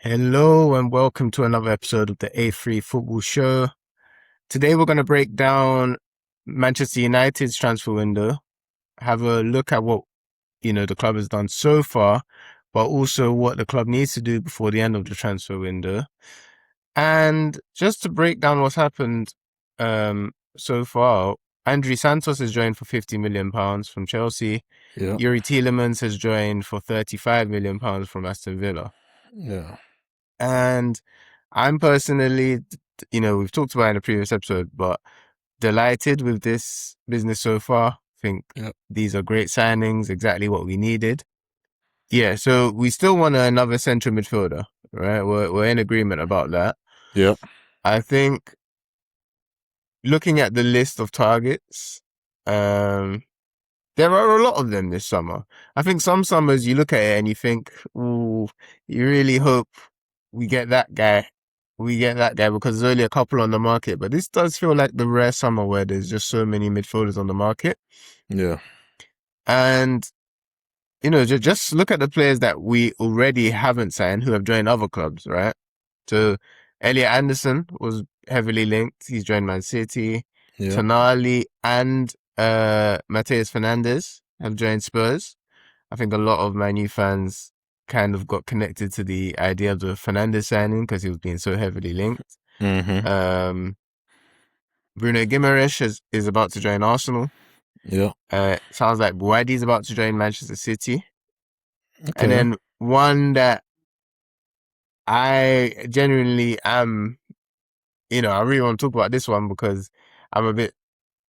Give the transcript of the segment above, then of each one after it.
Hello and welcome to another episode of the A3 Football Show. Today we're going to break down Manchester United's transfer window, have a look at what, the club has done so far, but also what the club needs to do before the end of the transfer window. And just to break down what's happened so far, Andrey Santos has joined for £50 million from Chelsea. Yeah. Yuri Tielemans has joined for £35 million from Aston Villa. Yeah. And I'm personally, we've talked about it in a previous episode, but delighted with this business so far. I think these are great signings, exactly what we needed. Yeah, so we still want another central midfielder, right? We're in agreement about that. Yeah. I think looking at the list of targets, there are a lot of them this summer. I think some summers you look at it and you think, ooh, you really hope we get that guy. Because there's only a couple on the market. But this does feel like the rare summer where there's just so many midfielders on the market. Yeah. And, just look at the players that we already haven't signed who have joined other clubs, right? So Elliot Anderson was heavily linked. He's joined Man City. Yeah. Tonali and Mateus Fernandes have joined Spurs. I think a lot of Man U fans kind of got connected to the idea of the Fernandes signing because he was being so heavily linked. Mm-hmm. Bruno Guimaraes is about to join Arsenal. Yeah. Sounds like Buwadi's about to join Manchester City. Okay. And then one that I genuinely am, I really want to talk about this one because I'm a bit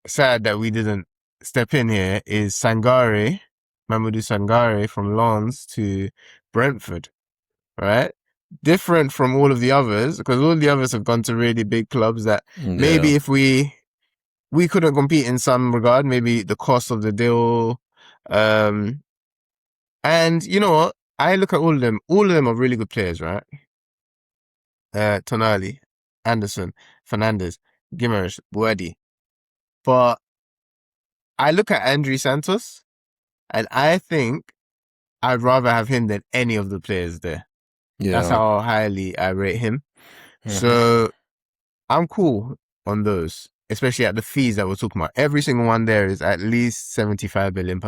sad that we didn't step in here, is Mamadou Sangare from Lens to Brentford, right? Different from all of the others, because all the others have gone to really big clubs that maybe if we couldn't compete in some regard, maybe the cost of the deal. And you know what? I look at all of them. All of them are really good players, right? Tonali, Anderson, Fernandes, Guimaraes, Buedi. But I look at Andrey Santos, and I think I'd rather have him than any of the players there. Yeah. That's how highly I rate him. So I'm cool on those, especially at the fees that we're talking about. Every single one there is at least £75 million.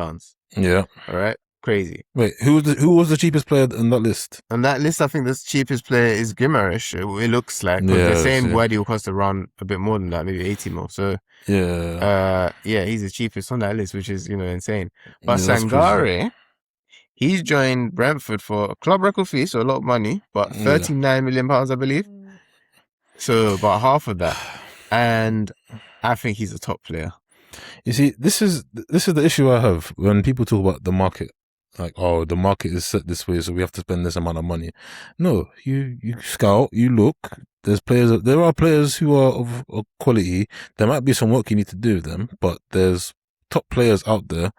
Yeah. All right. Crazy. Wait, who was the cheapest player on that list? On that list, I think the cheapest player is Guimaraes. It looks like, because they're saying Buadi will cost around a bit more than that, maybe 80 mil. So yeah, he's the cheapest on that list, which is insane. But Sangare, he's joined Brentford for a club record fee, so a lot of money, but £39 million, I believe. So about half of that, and I think he's a top player. You see, this is the issue I have when people talk about the market. Like, oh, the market is set this way, so we have to spend this amount of money. No, you scout, you look. There are players who are of quality. There might be some work you need to do with them, but there's top players out there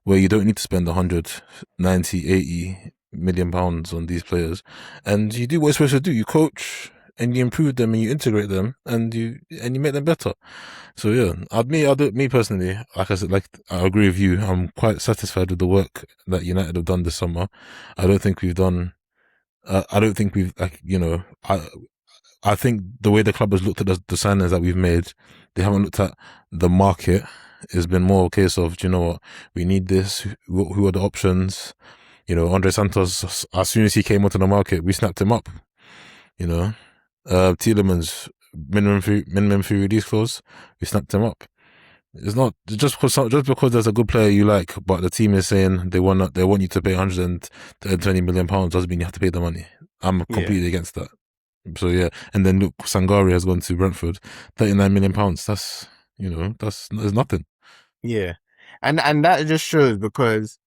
where you don't need to spend 190, 80 million pounds on these players, and you do what you're supposed to do. You coach and you improve them and you integrate them and you make them better. So yeah, me personally, like I said, I agree with you. I'm quite satisfied with the work that United have done this summer. I don't think we've done. I don't think we've I think the way the club has looked at the signings that we've made, they haven't looked at the market. It's been more a case of, do you know what, we need this. Who are the options? Andre Santos. As soon as he came onto the market, we snapped him up. Tielemans, minimum fee release clause, we snapped him up. It's not just because there's a good player you like, but the team is saying they want you to pay £120 million doesn't mean you have to pay the money. I'm completely against that. So yeah, and then look, Sangare has gone to Brentford, £39 million. That's there's nothing. Yeah, and that just shows, because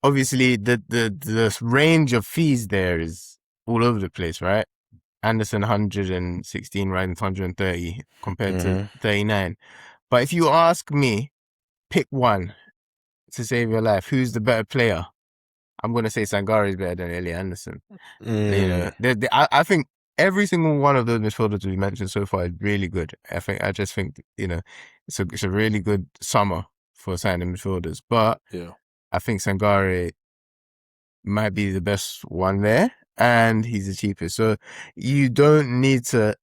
obviously the range of fees there is all over the place, right? Anderson 116, right, 130 compared to 39. But if you ask me, pick one to save your life, who's the better player? I'm going to say Sangare is better than Elliot Anderson. I think every single one of those midfielders we mentioned so far is really good. I just think, it's a really good summer for signing midfielders. But I think Sangare might be the best one there. and he's the cheapest. So you don't need to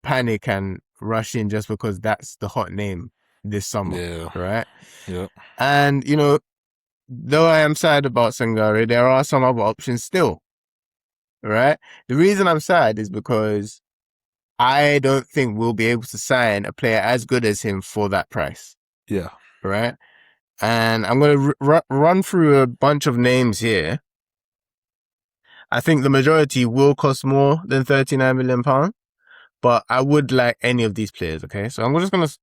panic and rush in just because that's the hot name this summer, Yeah, right? yeah, And though I am sad about Sangare, there are some other options still, right? The reason I'm sad is because I don't think we'll be able to sign a player as good as him for that price, yeah, right? And I'm going to run through a bunch of names here. I think the majority will cost more than £39 million, but I would like any of these players. Okay, so I'm just going to.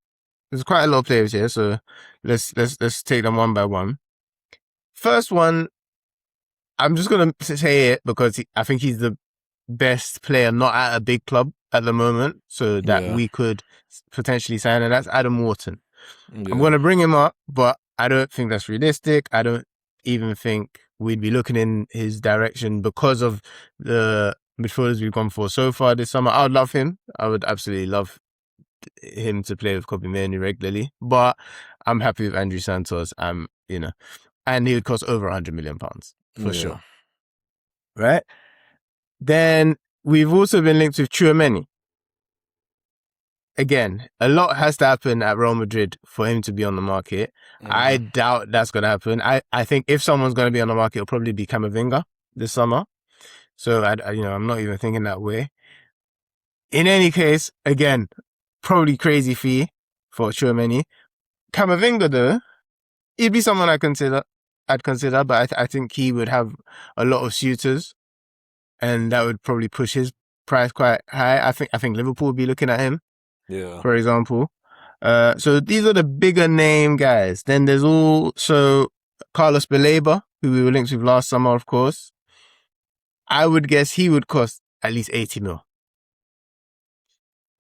There's quite a lot of players here, so let's take them one by one. First one, I'm just going to say it because I think he's the best player not at a big club at the moment, so that yeah, we could potentially sign, and that's Adam Wharton. I'm going yeah, to bring him up, but I don't think that's realistic. I don't even think we'd be looking in his direction because of the midfielders we've gone for so far this summer. I would love him. I would absolutely love him to play with Kobe Mainoo regularly, but I'm happy with Andrew Santos. And he would cost over £100 million for yeah. sure. Right? Then we've also been linked with Tchouaméni. Again, a lot has to happen at Real Madrid for him to be on the market. I doubt that's going to happen. I think if someone's going to be on the market, it'll probably be Camavinga this summer. So I'm not even thinking that way. In any case, again, probably crazy fee for Tchouaméni. Camavinga though, he'd be someone I'd consider, but I think he would have a lot of suitors, and that would probably push his price quite high. I think Liverpool would be looking at him, Yeah. for example. So these are the bigger name guys. Then there's also Carlos Baleba, who we were linked with last summer, of course. I would guess he would cost at least 80 mil.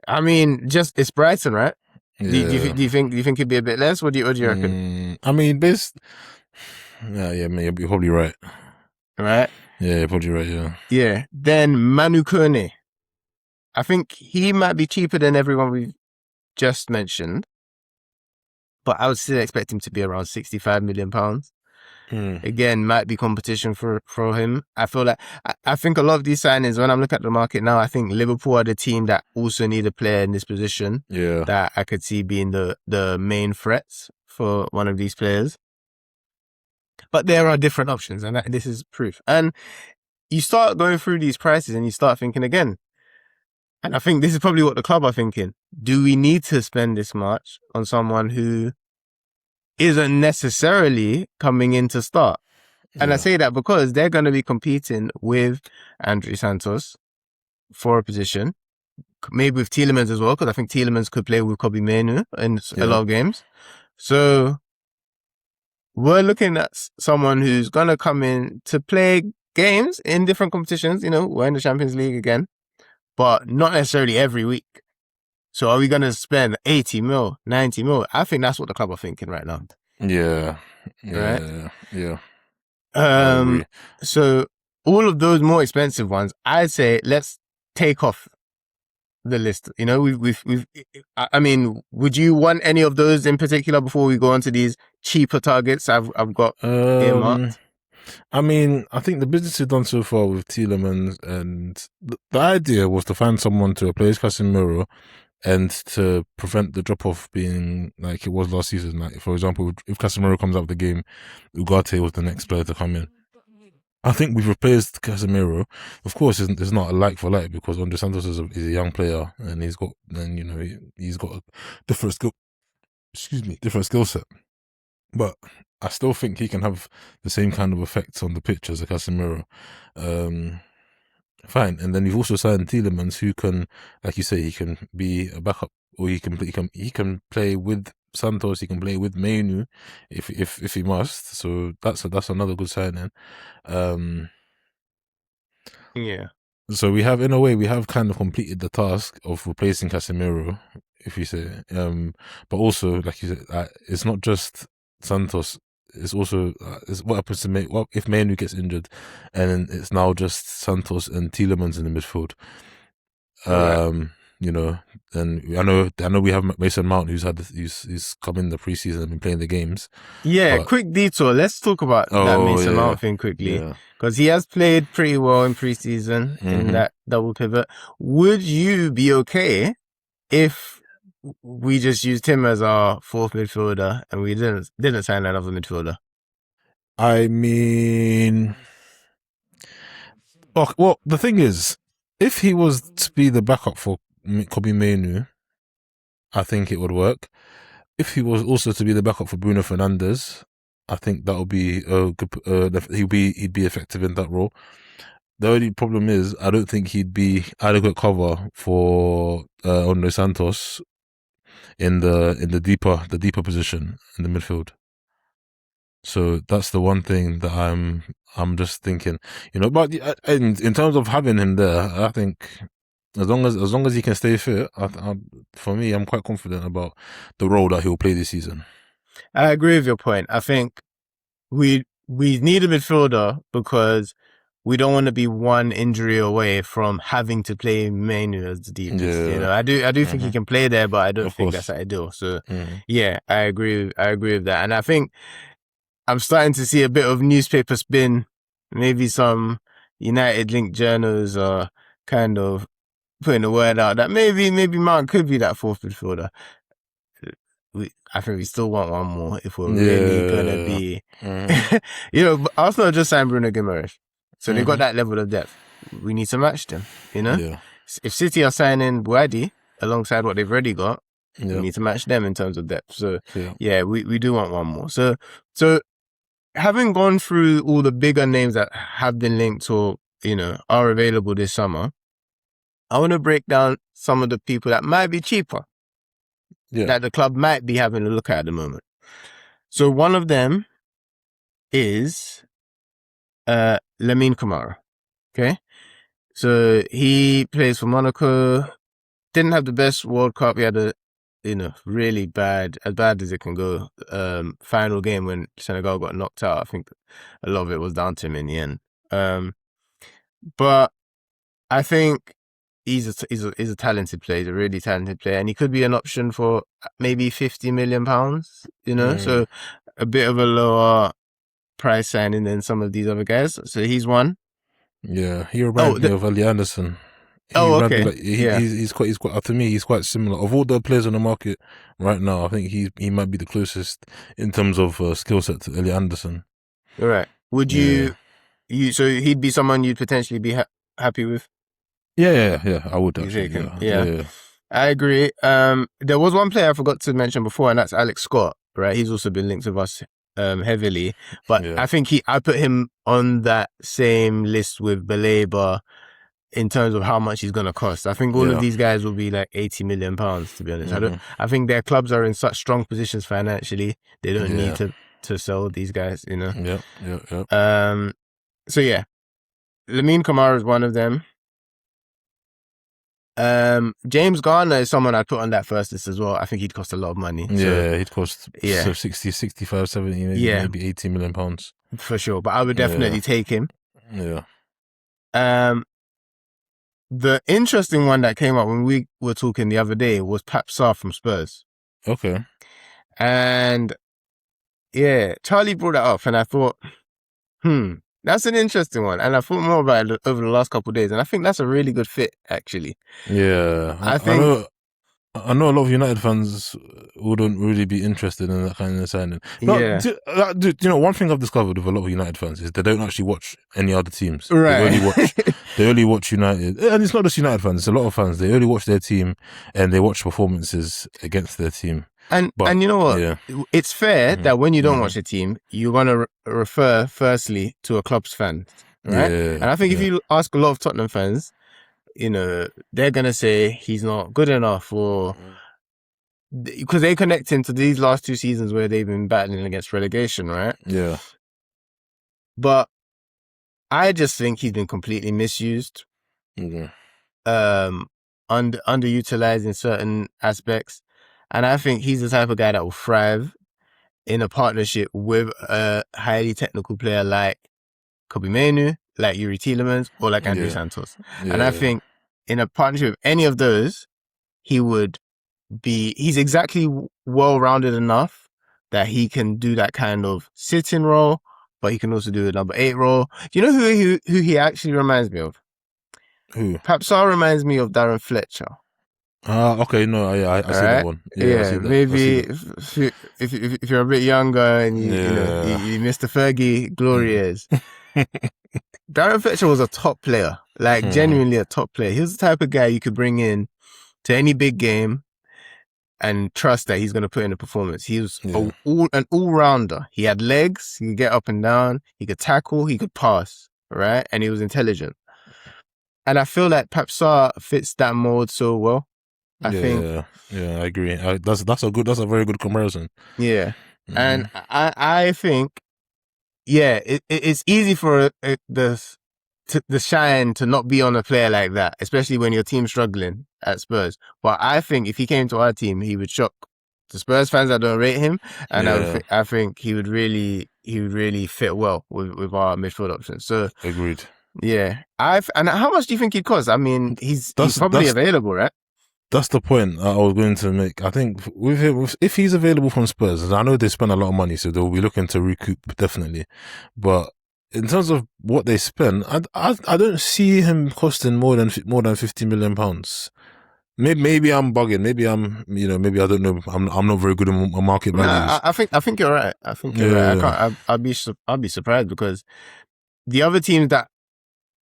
I mean, just it's Brighton, right? Yeah. Do you think it'd be a bit less? What do you reckon? I mean, yeah, man, you're probably right. Right? Yeah, you're probably right. Yeah. Yeah. Then Manu Kone. I think he might be cheaper than everyone we've just mentioned, but I would still expect him to be around £65 million. Again, might be competition for him. I feel like I think a lot of these signings, when I'm looking at the market now, I think Liverpool are the team that also need a player in this position. Yeah. That I could see being the main threats for one of these players. But there are different options, and this is proof. And you start going through these prices and you start thinking again. And I think this is probably what the club are thinking. Do we need to spend this much on someone who isn't necessarily coming in to start? And I say that because they're going to be competing with Andrew Santos for a position, maybe with Tielemans as well, because I think Tielemans could play with Kobe Mainoo in a lot of games. So we're looking at someone who's going to come in to play games in different competitions. We're in the Champions League again, but not necessarily every week. So are we going to spend 80 mil, 90 mil? I think that's what the club are thinking right now. Yeah. Right? Yeah. I agree. So all of those more expensive ones, I'd say let's take off the list. I mean, would you want any of those in particular before we go on to these cheaper targets I've got earmarked? I mean, I think the business we've done so far with Tielemans, and the idea was to find someone to replace Casemiro and to prevent the drop off being like it was last season. Like, for example, if Casemiro comes out of the game, Ugarte was the next player to come in. I think we've replaced Casemiro. Of course, it's not a like for like because Andre Santos is a young player and he's got a different skill. Different skill set. But I still think he can have the same kind of effects on the pitch as a Casemiro. Fine, and then you've also signed Tielemans, who can, like you say, he can be a backup, or he can play with Santos. He can play with Mainoo if he must. So that's another good signing. Yeah. So we have kind of completed the task of replacing Casemiro, if you say. But also, like you said, it's not just Santos. It's also it's what happens to What if Mainoo gets injured, and it's now just Santos and Tielemans in the midfield. Right. you know. And I know we have Mason Mount who's come in the preseason and been playing the games. Yeah, But quick detour. Let's talk about that oh Mason yeah, Mount thing quickly yeah. because he has played pretty well in preseason in Hmm. that double pivot. Would you be okay if we just used him as our fourth midfielder and we didn't sign another midfielder? I mean, well, the thing is, if he was to be the backup for Kobe Mainu, I think it would work. If he was also to be the backup for Bruno Fernandes, I think that would be a good. He'd be effective in that role. The only problem is, I don't think he'd be adequate cover for Andre Santos in the deeper position in the midfield. So that's the one thing that I'm just thinking, you know. But in terms of having him there, I think as long as he can stay fit, for me, I'm quite confident about the role that he'll play this season. I agree with your point. I think we need a midfielder because we don't want to be one injury away from having to play Manu as the deepest. You know, Yeah. I do think he can play there, but I don't Of think that's course. ideal. So Mm. yeah, I agree. I agree with that, and I think I'm starting to see a bit of newspaper spin. Maybe some United linked journals are kind of putting the word out that maybe Mount could be that fourth midfielder. I think we still want one more if we're really gonna Yeah. be, Mm-hmm. you know. Arsenal just signed Bruno Guimaraes, so they've got Mm-hmm. that level of depth. We need to match them, you know. Yeah. If City are signing Buadi alongside what they've already got, we Yeah. need to match them in terms of depth. So Yeah. yeah, we do want one more. So having gone through all the bigger names that have been linked or are available this summer, I want to break down some of the people that might be cheaper Yeah. that the club might be having a look at the moment. So one of them is Lamine Kamara. Okay, so he plays for Monaco. Didn't have the best World Cup. He had a really bad, as bad as it can go. Final game when Senegal got knocked out. I think a lot of it was down to him in the end. But I think he's a talented player. He's a really talented player, and he could be an option for maybe £50 million. So a bit of a lower price signing than some of these other guys. So he's one. Yeah. He Oh, reminds me of Ali Anderson. He reminds me okay, like yeah, he's quite to me he's quite similar. Of all the players on the market right now, I think he might be the closest in terms of skill set to Elliot Anderson. all right. Would Yeah. so he'd be someone you'd potentially be happy with? Yeah. I would You actually. take him, Yeah. yeah. Yeah. I agree. There was one player I forgot to mention before, and that's Alex Scott. Right, he's also been linked with us heavily, but Yeah. I think I put him on that same list with Baleba in terms of how much he's going to cost. I think all of Yeah. these guys will be like £80 million, to be honest. Mm-hmm. I think their clubs are in such strong positions financially. They don't need Yeah. to sell these guys, Yeah. So yeah, Lamine Kamara is one of them. James Garner is someone I'd put on that first list as well. I think he'd cost a lot of money. Yeah. He'd cost Yeah. 60, 65, 70, maybe £80 million. For sure. But I would definitely take him. Yeah. The interesting one that came up when we were talking the other day was Pap Sarr from Spurs. Okay. And yeah, Charlie brought that up and I thought, that's an interesting one. And I thought more about it over the last couple of days. And I think that's a really good fit, actually. Yeah. I know a lot of United fans wouldn't really be interested in that kind of signing. Yeah. One thing I've discovered with a lot of United fans is they don't actually watch any other teams. Right. They only watch United. And it's not just United fans, it's a lot of fans. They only watch their team and they watch performances against their team. And you know what? Yeah. It's fair that when you don't watch a team, you want to refer firstly to a club's fans, right? Yeah, and I think if you ask a lot of Tottenham fans, they're going to say he's not good enough or because they connect him to these last 2 seasons where they've been battling against relegation, right? Yeah. But I just think he's been completely misused, underutilized in certain aspects. And I think he's the type of guy that will thrive in a partnership with a highly technical player like Kobe Mainu, like Yuri Tielemans, or like Andre Santos. And I think in a partnership with any of those, he would he's exactly well-rounded enough that he can do that kind of sitting role, but he can also do the number 8 role. Do you know who he actually reminds me of? Who? Papsar reminds me of Darren Fletcher. Okay, no, yeah, I All see that right. one. Yeah, I Yeah, see that. I see maybe that. if you're a bit younger and Yeah. you missed the Fergie glory Mm. years, Darren Fletcher was a top player, like Mm. genuinely a top player. He was the type of guy you could bring in to any big game and trust that he's going to put in a performance. He was Yeah. an all-rounder. He had legs, he could get up and down, he could tackle, he could pass, right? And he was intelligent. And I feel like Papsar fits that mold so well. I think, Yeah, I agree. That's a very good comparison. yeah. Hmm. And I think, yeah, it's easy for the shine to not be on a player like that, especially when your team's struggling at Spurs. But I think if he came to our team, he would shock the Spurs fans that don't rate him, and Yeah, I think he would really fit well with our midfield options. So agreed. yeah, and how much do you think he'd cost? I mean, he's That's probably that's available, right? that's the point I was going to make. I think with him, if he's available from Spurs, I know they spend a lot of money, so they'll be looking to recoup definitely. But in terms of what they spend, I don't see him costing more than £50 million. Maybe I'm bugging. Maybe I don't know. I'm not very good at market No, values. I think you're right. I think you're right. I Yeah, can't. I'll be surprised because the other teams that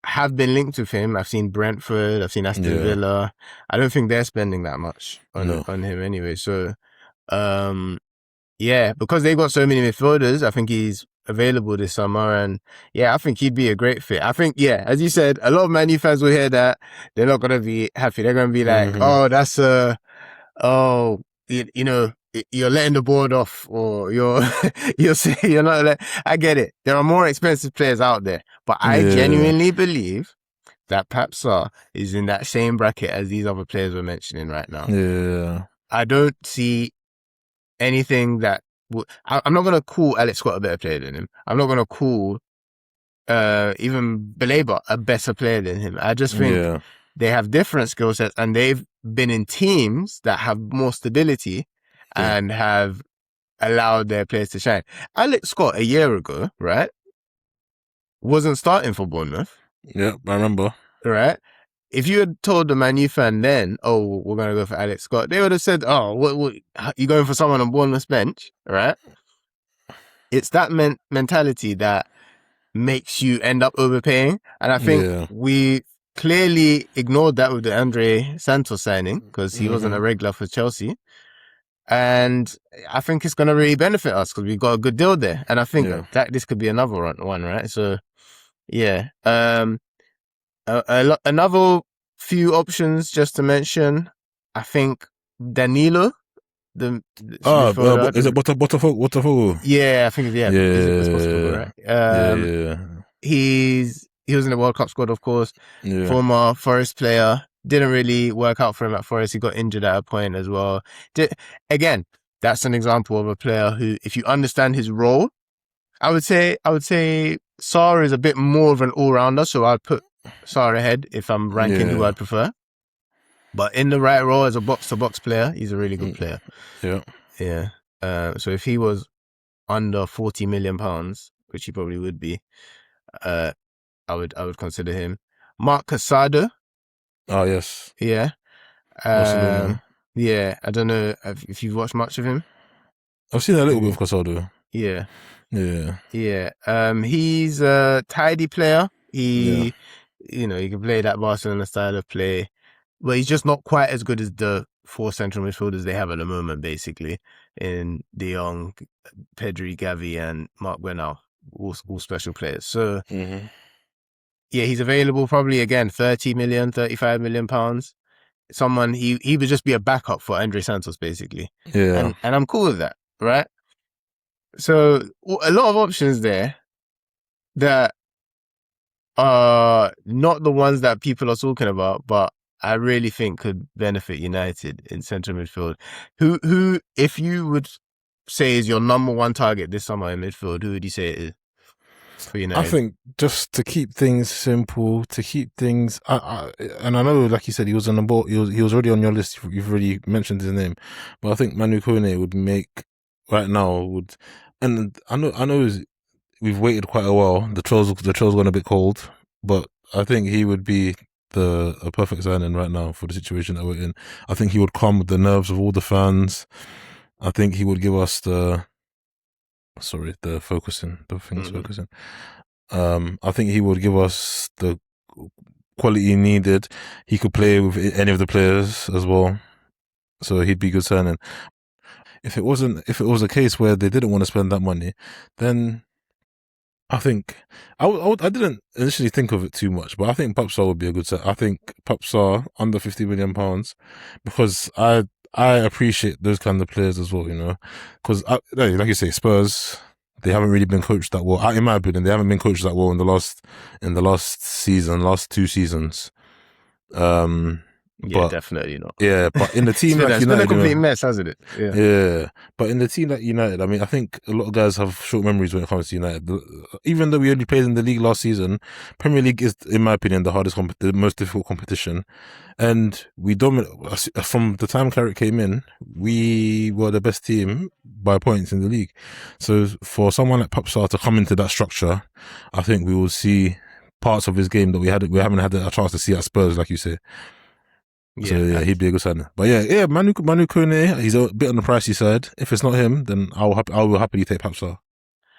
have been linked with him. I've seen Brentford. I've seen Aston yeah, Villa. I don't think they're spending that much no, on him anyway. So, yeah, because they've got so many midfielders, I think he's available this summer, and yeah, I think he'd be a great fit. I think, yeah, as you said, a lot of Man U fans will hear that they're not gonna be happy. They're gonna be like, hmm, "Oh, that's oh, you're letting the board off, or you're saying you're not." I get it. There are more expensive players out there, but I yeah, genuinely believe that Papsar is in that same bracket as these other players we're mentioning right now. yeah, I don't see anything that I'm not going to call Alex Scott a better player than him. I'm not going to call even Belabor a better player than him. I just think yeah, they have different skill sets, and they've been in teams that have more stability yeah. and have allowed their players to shine. Alex Scott a year ago, right, wasn't starting for Bournemouth, Yeah, I remember. right? If you had told the Man U fan then, "Oh, we're going to go for Alex Scott," they would have said, "Oh, what you going for someone on Bournemouth's bench?" Right? It's that mentality that makes you end up overpaying. And I think Yeah. we clearly ignored that with the Andre Santos signing because he wasn't Hmm. a regular for Chelsea. And I think it's going to really benefit us because we got a good deal there. And I think Yeah. that this could be another one, right? So, yeah. Another few options just to mention. I think Danilo, the midfielder. Is it Botafogo? Yeah, I think yeah, it's Botafogo, Yeah. right? Yeah. Yeah. He was in the World Cup squad, of course. Yeah. Former Forest player. Didn't really work out for him at Forest. He got injured at a point as well. Again, that's an example of a player who, if you understand his role, I would say Sarr is a bit more of an all-rounder, so I'd put Sarr ahead if I'm ranking who Yeah. I'd prefer. But in the right role as a box-to-box player, he's a really good player. Yeah. Yeah. So if he was under £40 million, which he probably would be, I would consider him. Mark Casado, Oh, yes. yeah. Barcelona. Yeah, I don't know if you've watched much of him. I've seen a little bit Maybe. of Casado. Yeah, Yeah. yeah. He's a tidy player. Yeah. He can play that Barcelona style of play, but he's just not quite as good as the 4 central midfielders they have at the moment, basically, in De Jong, Pedri, Gavi, and Mark Bernal, all special players. So, Hmm. yeah, he's available probably again, 30 million, 35 million pounds. Someone he would just be a backup for Andre Santos, basically. Yeah. And I'm cool with that, right? So a lot of options there that are not the ones that people are talking about, but I really think could benefit United in central midfield. Who if you would say is your number one target this summer in midfield, who would you say it is? for I United. think just to keep things simple, to keep things, and I know, like you said, he was on the ball. He was already on your list. You've already mentioned his name, but I think Manu Kone would make right now would, and I know we've waited quite a while. The trail's gone a bit cold, but I think he would be a perfect signing right now for the situation that we're in. I think he would calm the nerves of all the fans. I think he would give us the things Hmm. focusing. I think he would give us the quality needed. He could play with any of the players as well, so he'd be good signing. If it was a case where they didn't want to spend that money, then I think I didn't initially think of it too much, but I think Papsar would be a good set. I think Papsar under £50 million, because I appreciate those kind of players as well, because like you say, Spurs, they haven't really been coached that well. In my opinion, they haven't been coached that well in the last 2 seasons. Um, Yeah, but definitely not. yeah, but in the team like It's been a United, complete mess, hasn't it? Yeah. yeah, but in the team like United, I mean, I think a lot of guys have short memories when it comes to United. Even though we only played in the league last season, Premier League is, in my opinion, the most difficult competition. And we dominate from the time Carrick came in. We were the best team by points in the league. So for someone like Papsar to come into that structure, I think we will see parts of his game that we haven't had a chance to see at Spurs, like you say. So Yeah, yeah, he'd be a good signing. But yeah, Manu Kone, he's a bit on the pricey side. If it's not him, then I will happily take Papsar.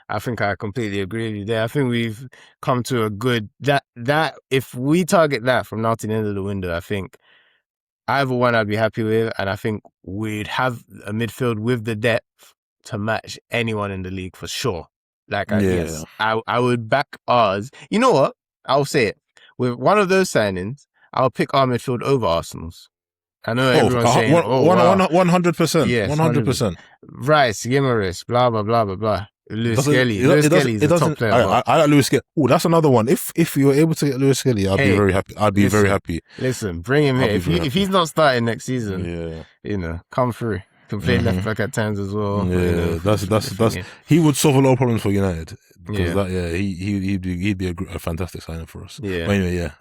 I think I completely agree with you there. I think we've come to a good that if we target that from now to the end of the window, I think either one I'd be happy with, and I think we'd have a midfield with the depth to match anyone in the league for sure. Yeah. Yes, I would back ours. You know what? I'll say it. With one of those signings, I'll pick our midfield over Arsenal's. I know Oh, everyone's saying, "Oh wow, 100%, yes, 100%. 100%. Rice, Guimaraes, blah blah blah blah blah." It Lewis doesn't Skelly. it, Lewis it doesn't Skelly is it a top doesn't player, but I like Lewis Skelly. Oh, that's another one. If you were able to get Lewis Skelly, I'd be hey, very happy. I'd be very listen, happy. listen, bring him I'll here. be very If happy. he's not starting next season, Yeah. come through. Can play left Hmm. back at times as well. Yeah, that's For me. he would solve a lot of problems for United, because Yeah, he'd be a fantastic signing for us. yeah. But anyway, yeah,